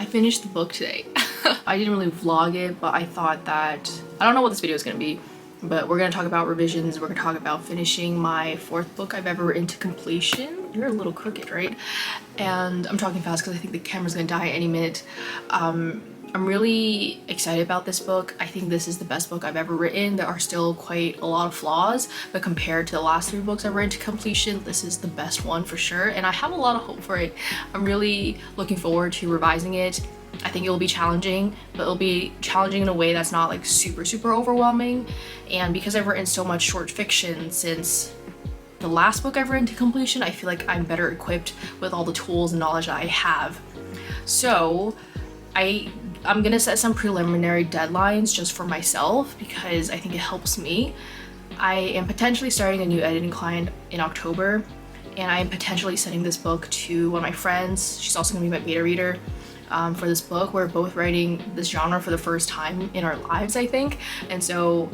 I finished the book today. I didn't really vlog it, but I thought that, I don't know what this video is gonna be, but we're gonna talk about revisions. We're gonna talk about finishing my 4th book I've ever written to completion. You're a little crooked, right? And I'm talking fast because I think the camera's gonna die any minute. I'm really excited about this book. I think this is the best book I've ever written. There are still quite a lot of flaws, but compared to the last 3 books I've written to completion, this is the best one for sure, and I have a lot of hope for it. I'm really looking forward to revising it. I think it will be challenging, but it'll be challenging in a way that's not like super overwhelming. And because I've written so much short fiction since the last book I've written to completion, I feel like I'm better equipped with all the tools and knowledge that I have. So I'm gonna set some preliminary deadlines just for myself because I think it helps me. I am potentially starting a new editing client in October, and I am potentially sending this book to one of my friends. She's also gonna be my beta reader for this book. We're both writing this genre for the first time in our lives, I think, and so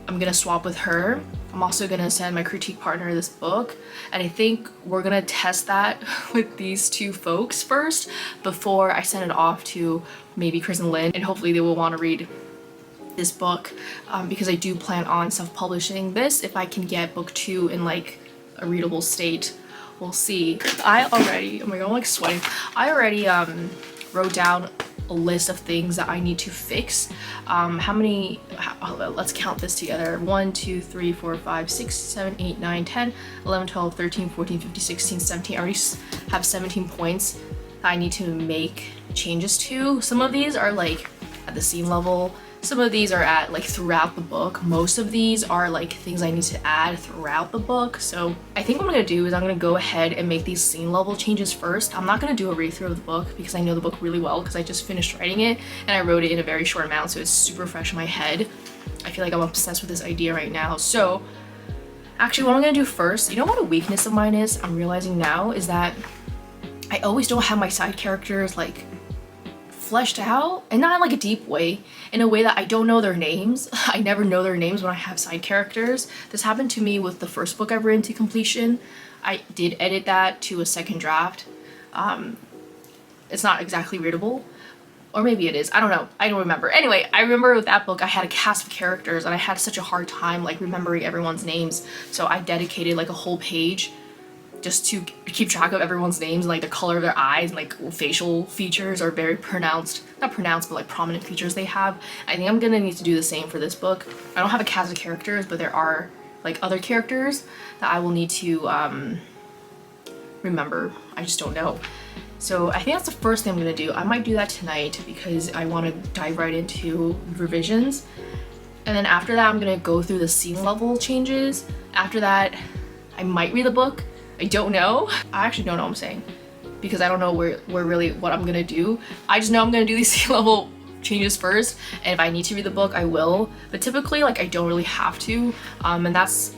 I'm gonna swap with her. I'm also gonna send my critique partner this book, and I think we're gonna test that with these 2 folks first before I send it off to maybe Chris and Lynn, and hopefully they will want to read this book because I do plan on self-publishing this if I can get book 2 in like a readable state. We'll see. Oh my god, I'm like sweating. I already wrote down a list of things that I need to fix. Let's count this together. 1, 2, 3, 4, 5, 6, 7, 8, 9, 10, 11, 12, 13, 14, 15, 16, 17. I already have 17 points that I need to make changes to. Some of these are like at the scene level. Some of these are at like throughout the book. Most of these are like things I need to add throughout the book. So I think what I'm gonna do is I'm gonna go ahead and make these scene level changes first. I'm not gonna do a read through of the book because I know the book really well because I just finished writing it and I wrote it in a very short amount, so it's super fresh in my head. I feel like I'm obsessed with this idea right now. So actually what I'm gonna do first, you know what a weakness of mine is, I'm realizing now, is that I always don't have my side characters like fleshed out, and not in like a deep way, in a way that I don't know their names. I never know their names when I have side characters. This happened to me with the first book I've written to completion. I did edit that to a 2nd draft. It's not exactly readable, or maybe it is, I don't know, I don't remember. Anyway, I remember with that book I had a cast of characters and I had such a hard time like remembering everyone's names, so I dedicated like a whole page just to keep track of everyone's names and like the color of their eyes and like facial features are very pronounced, not pronounced, but like prominent features they have. I think I'm gonna need to do the same for this book. I don't have a cast of characters, but there are like other characters that I will need to remember. I just don't know. So I think that's the first thing I'm gonna do. I might do that tonight because I want to dive right into revisions. And then after that, I'm gonna go through the scene level changes. After that, I might read the book. I don't know. I actually don't know what I'm saying because I don't know where really what I'm gonna do. I just know I'm gonna do these scene level changes first, and if I need to read the book, I will. But typically, like, I don't really have to. And that's,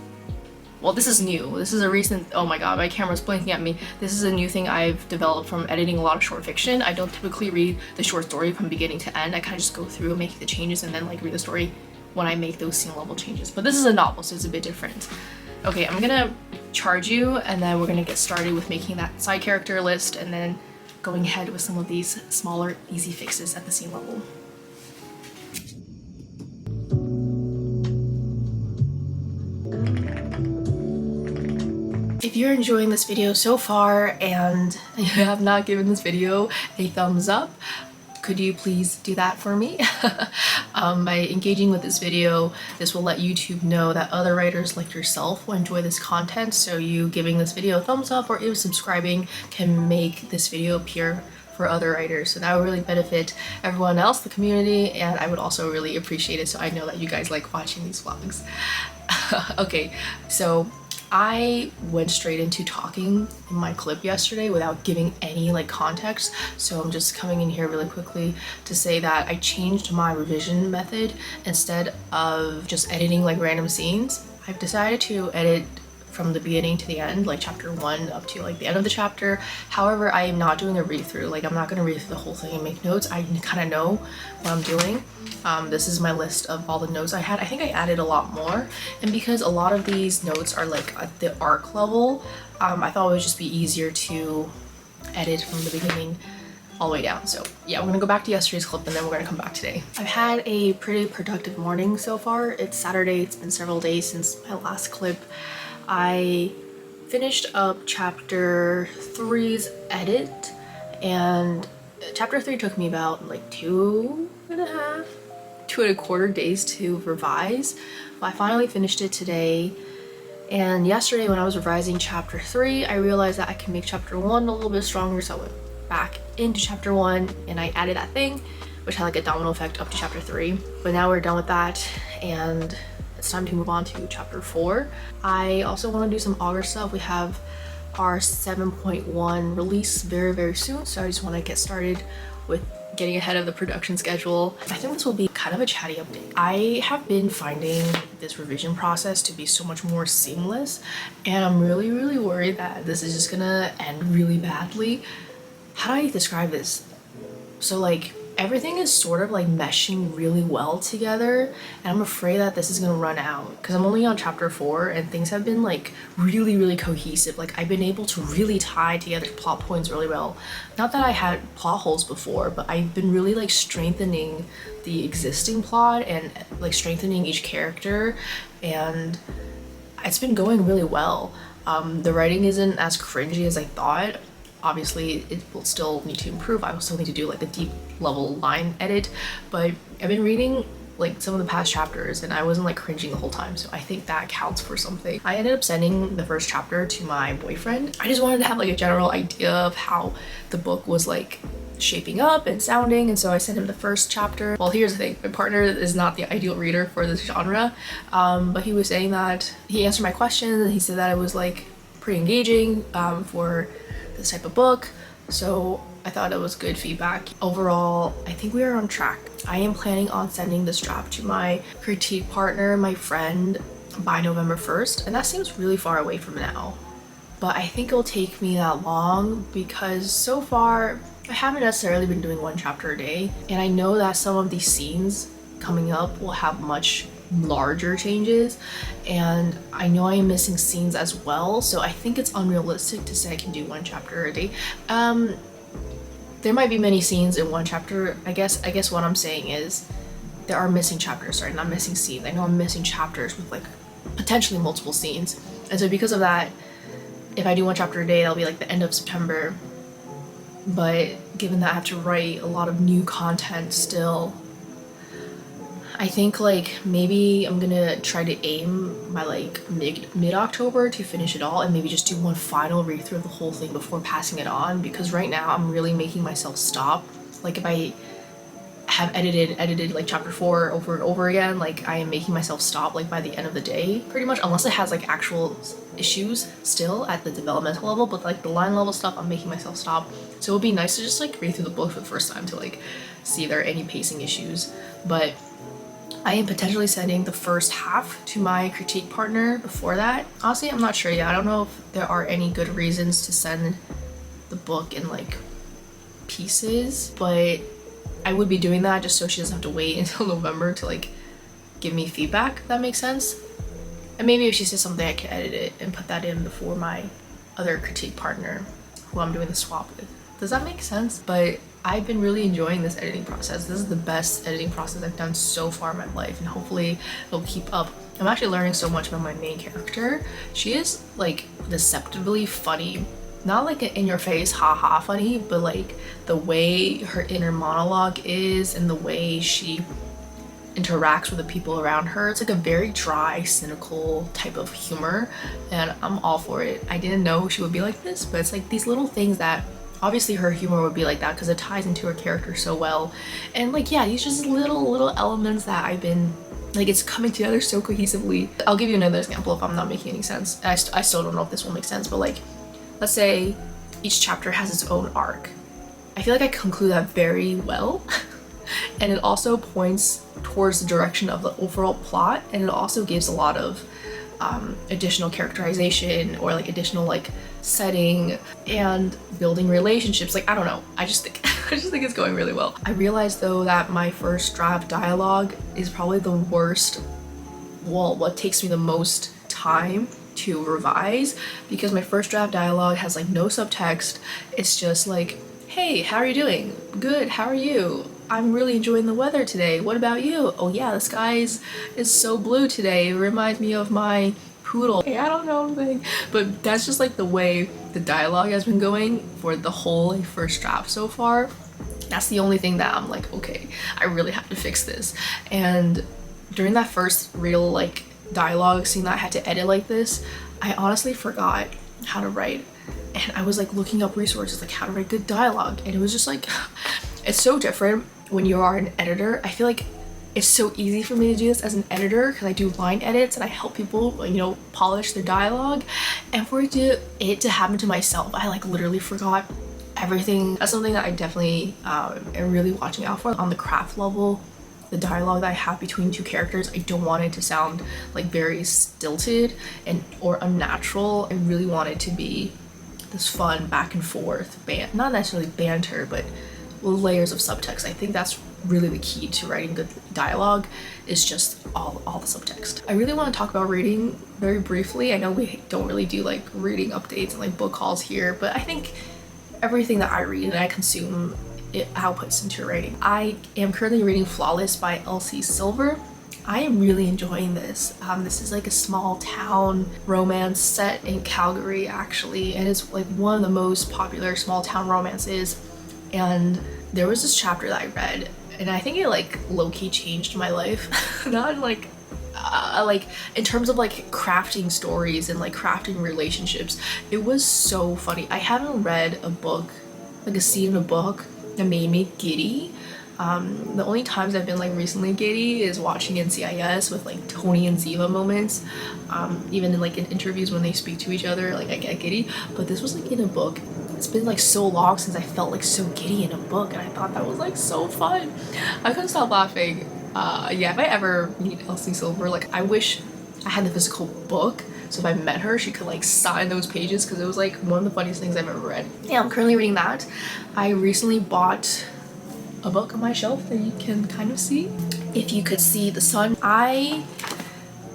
well, this is new. This is a recent, oh my god, my camera's blinking at me. This is a new thing I've developed from editing a lot of short fiction. I don't typically read the short story from beginning to end. I kind of just go through and make the changes and then like read the story when I make those scene level changes. But this is a novel, so it's a bit different. Okay, I'm gonna charge you and then we're gonna get started with making that side character list and then going ahead with some of these smaller, easy fixes at the scene level. If you're enjoying this video so far and you have not given this video a thumbs up, could you please do that for me? By engaging with this video, this will let YouTube know that other writers like yourself will enjoy this content, so you giving this video a thumbs up or even subscribing can make this video appear for other writers. So that would really benefit everyone else, the community, and I would also really appreciate it so I know that you guys like watching these vlogs. Okay, so I went straight into talking in my clip yesterday without giving any like context, so I'm just coming in here really quickly to say that I changed my revision method. Instead of just editing like random scenes, I've decided to edit from the beginning to the end, like chapter 1 up to like the end of the chapter. However, I am not doing a read-through. Like, I'm not going to read through the whole thing and make notes. I kind of know what I'm doing. This is my list of all the notes I had. I think I added a lot more, and because a lot of these notes are like at the arc level, I thought it would just be easier to edit from the beginning all the way down. So yeah, we're gonna go back to yesterday's clip and then we're gonna come back today. I've had a pretty productive morning so far. It's Saturday, it's been several days since my last clip. I finished up chapter 3's edit, and chapter 3 took me about like 2.25 days to revise, but I finally finished it today. And yesterday when I was revising chapter 3, I realized that I can make chapter 1 a little bit stronger, so I went back into chapter 1 and I added that thing, which had like a domino effect up to chapter 3. But now we're done with that and it's time to move on to chapter 4. I also want to do some Augur stuff. We have our 7.1 release very soon, so I just want to get started with getting ahead of the production schedule. I think this will be kind of a chatty update. I have been finding this revision process to be so much more seamless, and I'm really worried that this is just gonna end really badly. How do I describe this? So like everything is sort of like meshing really well together, and I'm afraid that this is gonna run out because I'm only on chapter 4 and things have been like really cohesive. Like I've been able to really tie together plot points really well. Not that I had plot holes before, but I've been really like strengthening the existing plot and like strengthening each character, and it's been going really well. The writing isn't as cringy as I thought. Obviously it will still need to improve. I will still need to do like a deep level line edit, but I've been reading like some of the past chapters and I wasn't like cringing the whole time, so I think that counts for something. I ended up sending the first chapter to my boyfriend. I just wanted to have like a general idea of how the book was like shaping up and sounding, and so I sent him the first chapter. Well, here's the thing, my partner is not the ideal reader for this genre, but he was saying that he answered my questions and he said that it was like pretty engaging for this type of book, so I thought it was good feedback. Overall, I think we are on track. I am planning on sending this draft to my critique partner, my friend, by November 1st, and that seems really far away from now, but I think it'll take me that long because so far I haven't necessarily been doing 1 chapter a day, and I know that some of these scenes coming up will have much larger changes, and I know I am missing scenes as well, so I think it's unrealistic to say I can do 1 chapter a day. There might be many scenes in 1 chapter. I guess what I'm saying is there are missing chapters, sorry, not missing scenes. I know I'm missing chapters with like potentially multiple scenes, and so because of that, if I do 1 chapter a day, that'll be like the end of September. But given that I have to write a lot of new content still, I think like maybe I'm gonna try to aim by like mid-October to finish it all, and maybe just do 1 final read through of the whole thing before passing it on, because right now I'm really making myself stop. Like if I have edited like chapter 4 over and over again, like I am making myself stop like by the end of the day pretty much, unless it has like actual issues still at the developmental level, but like the line level stuff I'm making myself stop. So it would be nice to just like read through the book for the first time to like see if there are any pacing issues. But I am potentially sending the first half to my critique partner before that. Honestly, I'm not sure yet. I don't know if there are any good reasons to send the book in like pieces, but I would be doing that just so she doesn't have to wait until November to like give me feedback, if that makes sense. And maybe if she says something, I can edit it and put that in before my other critique partner who I'm doing the swap with. Does that make sense? But I've been really enjoying this editing process. This is the best editing process I've done so far in my life, and hopefully it'll keep up. I'm actually learning so much about my main character. She is like deceptively funny. Not like an in-your-face haha funny, but like the way her inner monologue is and the way she interacts with the people around her. It's like a very dry, cynical type of humor, and I'm all for it. I didn't know she would be like this, but it's like these little things that obviously her humor would be like that because it ties into her character so well. And like, yeah, these just little elements that I've been like, it's coming together so cohesively. I'll give you another example if I'm not making any sense. I still don't know if this will make sense, but like, let's say each chapter has its own arc. I feel like I conclude that very well. And it also points towards the direction of the overall plot, and it also gives a lot of additional characterization or like additional like setting and building relationships. Like, I don't know, I just think it's going really well. I realized though that my first draft dialogue is probably the worst, well, what takes me the most time to revise, because my first draft dialogue has like no subtext. It's just like, hey hey, how are you doing? Good, how are you? I'm really enjoying the weather today. What about you? Oh yeah, the sky is so blue today. It reminds me of my poodle. Hey, I don't know anything. But that's just like the way the dialogue has been going for the whole like, first draft so far. That's the only thing that I'm like, okay, I really have to fix this. And during that first real like dialogue scene that I had to edit like this, I honestly forgot how to write. And I was like looking up resources like how to write good dialogue, and it was just like it's so different when you are an editor. I feel like it's so easy for me to do this as an editor because I do line edits and I help people, you know, polish their dialogue. And for it to happen to myself, I like literally forgot everything. That's something that I definitely am really watching out for. On the craft level, the dialogue that I have between two characters, I don't want it to sound like very stilted and or unnatural. I really want it to be this fun back and forth not necessarily banter, but with layers of subtext. I think that's really the key to writing good dialogue, is just all the subtext. I really want to talk about reading very briefly. I know we don't really do like reading updates and like book hauls here, but I think everything that I read and I consume, it outputs into writing. I am currently reading Flawless by Elsie Silver. I am really enjoying this. This is like a small town romance set in Calgary actually, and it's like one of the most popular small town romances. And there was this chapter that I read, and I think it like low-key changed my life. Not like in terms of like crafting stories and like crafting relationships. It was so funny. I haven't read a book, like a scene in a book that made me giddy. The only times I've been like recently giddy is watching NCIS with like Tony and Ziva moments. Even in like in interviews when they speak to each other, like I get giddy. But this was like in a book. It's been like so long since I felt like so giddy in a book, and I thought that was like so fun. I couldn't stop laughing. Yeah, if I ever meet Elsie Silver, like I wish I had the physical book, so if I met her, she could like sign those pages, because it was like one of the funniest things I've ever read. Yeah, I'm currently reading that. I recently bought a book on my shelf that you can kind of see. If You Could See the Sun. I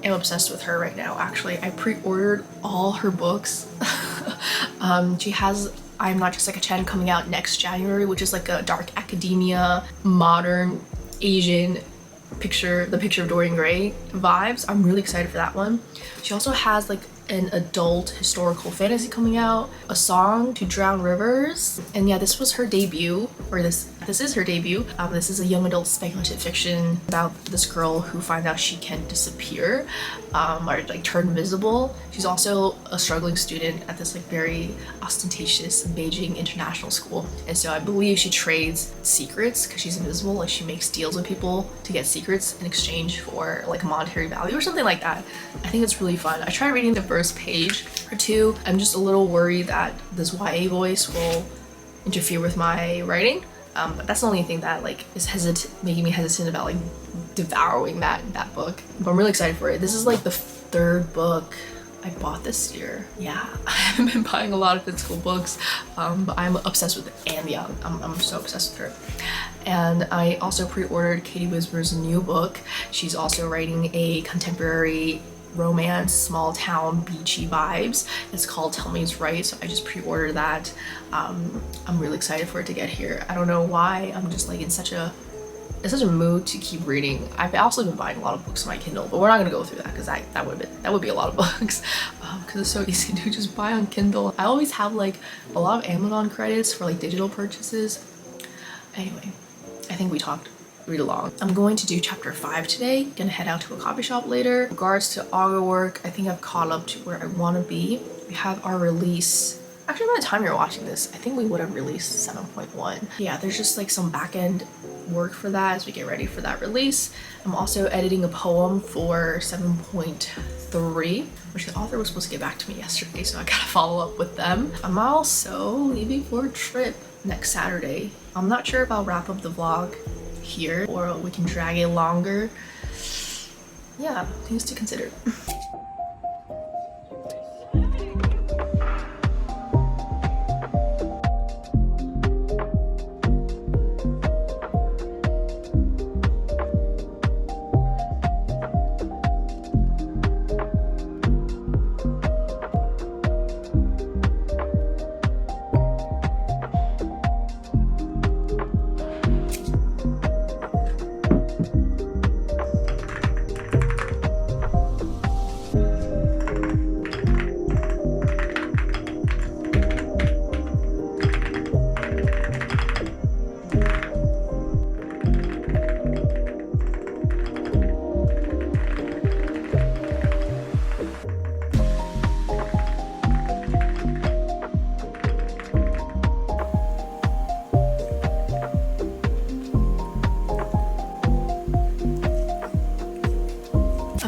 am obsessed with her right now, actually. I pre-ordered all her books. She has I'm Not Just Like a Chen coming out next January, which is like a dark academia, modern Asian picture, the Picture of Dorian Gray vibes. I'm really excited for that one. She also has like an adult historical fantasy coming out, A Song to Drown Rivers, and yeah, this was her debut, or this is her debut. This is a young adult speculative fiction about this girl who finds out she can disappear, or like turn invisible. She's also a struggling student at this like very ostentatious Beijing international school, and so I believe she trades secrets because she's invisible. Like she makes deals with people to get secrets in exchange for like a monetary value or something like that. I think it's really fun. I tried reading the first page or two. I'm just a little worried that this YA voice will interfere with my writing. But that's the only thing that like is making me hesitant about like devouring that book. But I'm really excited for it. This is like the third book I bought this year. Yeah, I haven't been buying a lot of physical books, but I'm obsessed with Anne Young. I'm so obsessed with her. And I also pre-ordered Katie Wismer's new book. She's also writing a contemporary romance, small town, beachy vibes. It's called Tell Me It's Right, so I just pre-ordered that. I'm really excited for it to get here. I don't know why, I'm just like in such a mood to keep reading. I've also been buying a lot of books on my Kindle, but we're not gonna go through that because that would be a lot of books, because it's so easy to just buy on Kindle. I always have like a lot of Amazon credits for like digital purchases. Anyway, I think we talked read along. I'm going to do chapter 5 today. Gonna head out to a coffee shop later. In regards to audio work, I think I've caught up to where I want to be. We have our release. Actually, by the time you're watching this, I think we would have released 7.1. Yeah, there's just like some back-end work for that as we get ready for that release. I'm also editing a poem for 7.3, which the author was supposed to get back to me yesterday, so I gotta follow up with them. I'm also leaving for a trip next Saturday. I'm not sure if I'll wrap up the vlog here or we can drag it longer. Yeah, things to consider.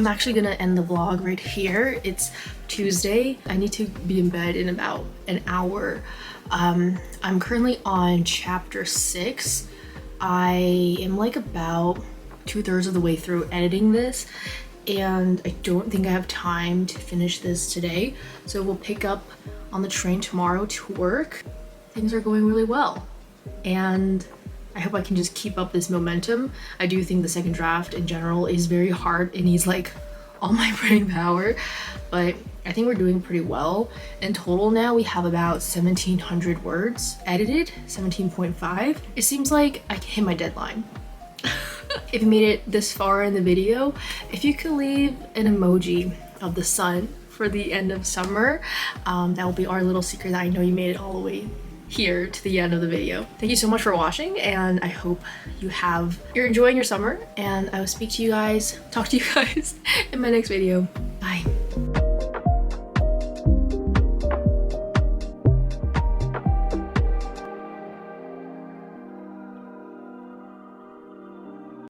I'm actually gonna end the vlog right here. It's Tuesday. I need to be in bed in about an hour. I'm currently on chapter 6. I am like about 2/3 of the way through editing this, and I don't think I have time to finish this today. So we'll pick up on the train tomorrow to work. Things are going really well, and I hope I can just keep up this momentum. I do think the second draft in general is very hard. It needs like all my brain power, but I think we're doing pretty well. In total now we have about 1,700 words edited, 17.5. It seems like I hit my deadline. If you made it this far in the video, if you could leave an emoji of the sun for the end of summer, that will be our little secret that I know you made it all the way here to the end of the video. Thank you so much for watching, and I hope you're enjoying your summer, and I will talk to you guys in my next video.